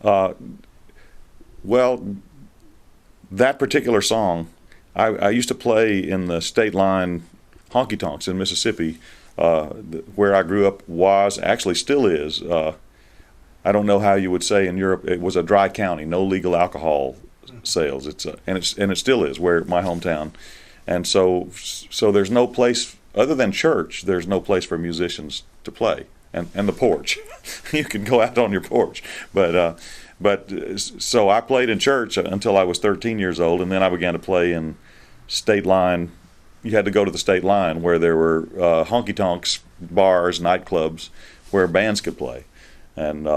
Uh, well, that particular song, I used to play in the state line honky tonks in Mississippi, where I grew up was actually still is. I don't know how you would say in Europe. It was a dry county, no legal alcohol sales. And it still is where my hometown, and so there's no place other than church. There's no place for musicians to play, and the porch. You can go out on your porch, but so I played in church until I was 13 years old, and then I began to play in state line. You had to go to the state line where there were honky tonks, bars, nightclubs where bands could play, and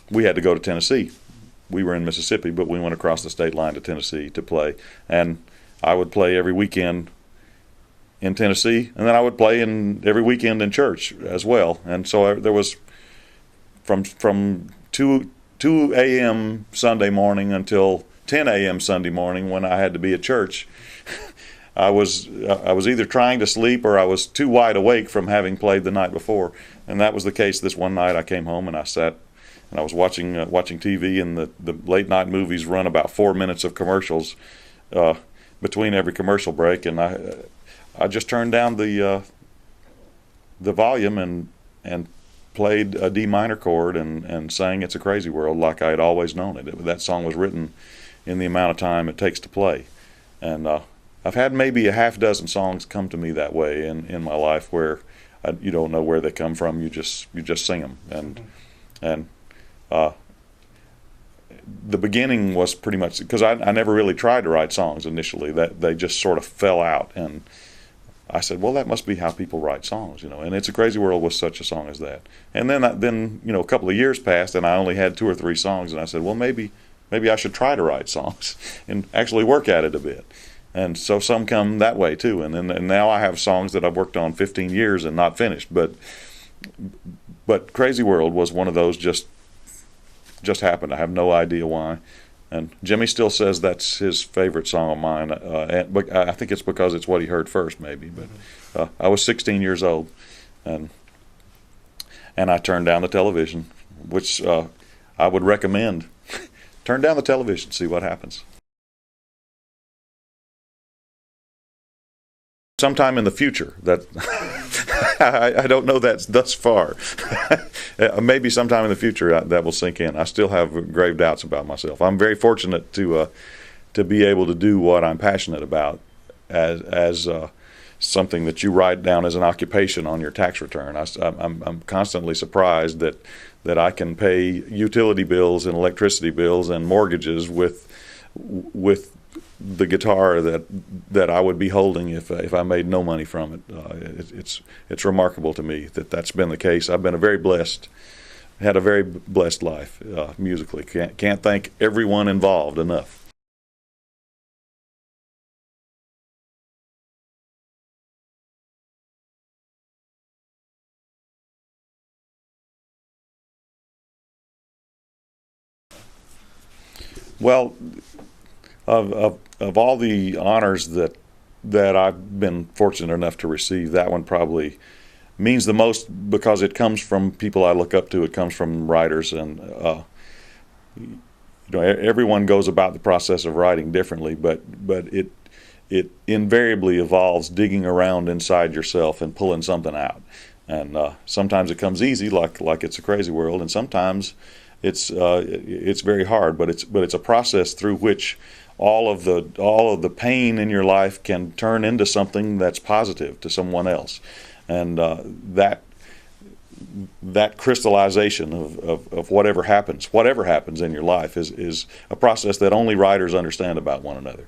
we had to go to Tennessee. We were in Mississippi, but we went across the state line to Tennessee to play, and I would play every weekend in Tennessee, and then I would play in every weekend in church as well. And so there was from 2 a.m. Sunday morning until 10 a.m. Sunday morning when I had to be at church. I was either trying to sleep or I was too wide awake from having played the night before, and that was the case this one night. I came home and I sat and I was watching TV, and the late night movies run about 4 minutes of commercials between every commercial break, and I just turned down the volume and played a D minor chord and sang "It's a Crazy World" like I had always known it. That song was written in the amount of time it takes to play, and I've had maybe a half dozen songs come to me that way in my life where you don't know where they come from. You just sing them, and the beginning was pretty much because I never really tried to write songs initially. That they just sort of fell out, and I said, well, that must be how people write songs, And "It's a Crazy World" was such a song as that. And then a couple of years passed, and I only had 2 or 3 songs, and I said, well, maybe I should try to write songs and actually work at it a bit. And so some come that way too. And now I have songs that I've worked on 15 years and not finished. But "Crazy World" was one of those just happened. I have no idea why. And Jimmy still says that's his favorite song of mine. But I think it's because it's what he heard first, maybe. But I was 16 years old, and I turned down the television, which I would recommend. Turn down the television, see what happens. Sometime in the future, that I don't know that's thus far. Maybe sometime in the future that will sink in. I still have grave doubts about myself. I'm very fortunate to be able to do what I'm passionate about as something that you write down as an occupation on your tax return. I'm constantly surprised that I can pay utility bills and electricity bills and mortgages with the guitar that I would be holding if I made no money from it. It's remarkable to me that's been the case. I've been had a very blessed life musically. Can't thank everyone involved enough. Well, of all the honors that I've been fortunate enough to receive, that one probably means the most because it comes from people I look up to. It comes from writers, and everyone goes about the process of writing differently, but it invariably involves digging around inside yourself and pulling something out. And sometimes it comes easy, like "It's a Crazy World," and sometimes it's very hard. But it's a process through which all of the pain in your life can turn into something that's positive to someone else, and that crystallization of whatever happens in your life is a process that only writers understand about one another.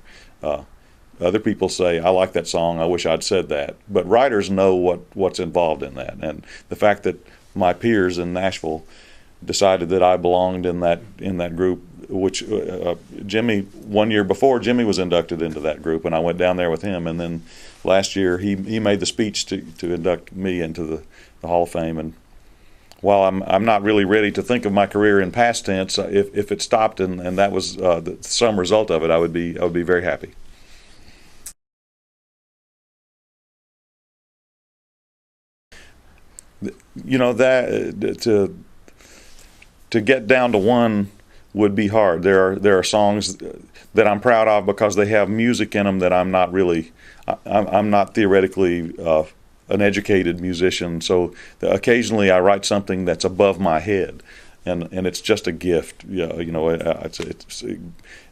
Other people say, I like that song, I wish I'd said that, but writers know what's involved in that. And the fact that my peers in Nashville decided that I belonged in that group, which Jimmy, 1 year before, Jimmy was inducted into that group, and I went down there with him, and then last year he made the speech to induct me into the Hall of Fame. And while I'm not really ready to think of my career in past tense, if it stopped and that was some result of it, I would be very happy. That to get down to one would be hard. There are songs that I'm proud of because they have music in them that I'm not really. I'm not theoretically an educated musician, so occasionally I write something that's above my head, and it's just a gift.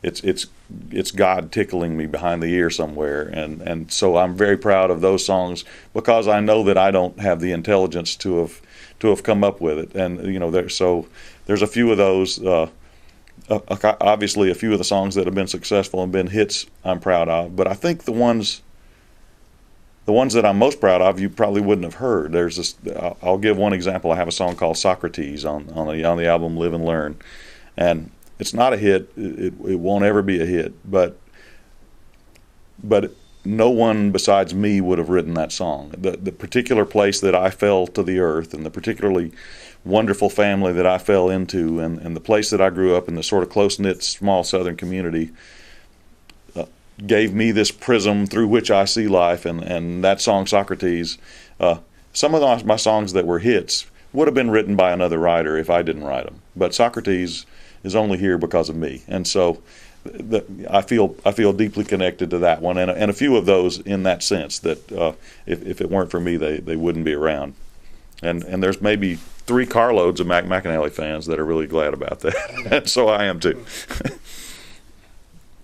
It's God tickling me behind the ear somewhere, and so I'm very proud of those songs because I know that I don't have the intelligence to have come up with it, and there's a few of those. Obviously, a few of the songs that have been successful and been hits I'm proud of, but I think the ones that I'm most proud of, you probably wouldn't have heard. There's this. I'll give one example. I have a song called "Socrates" on the album "Live and Learn," and it's not a hit. It won't ever be a hit. But no one besides me would have written that song. The particular place that I fell to the earth, and the particularly wonderful family that I fell into, and the place that I grew up in, the sort of close-knit, small Southern community, gave me this prism through which I see life, and that song Socrates, some of my songs that were hits would have been written by another writer if I didn't write them, but Socrates is only here because of me, and so I feel deeply connected to that one, and a few of those in that sense that if it weren't for me they wouldn't be around, and there's maybe 3 carloads of Mac McAnally fans that are really glad about that, and so I am too.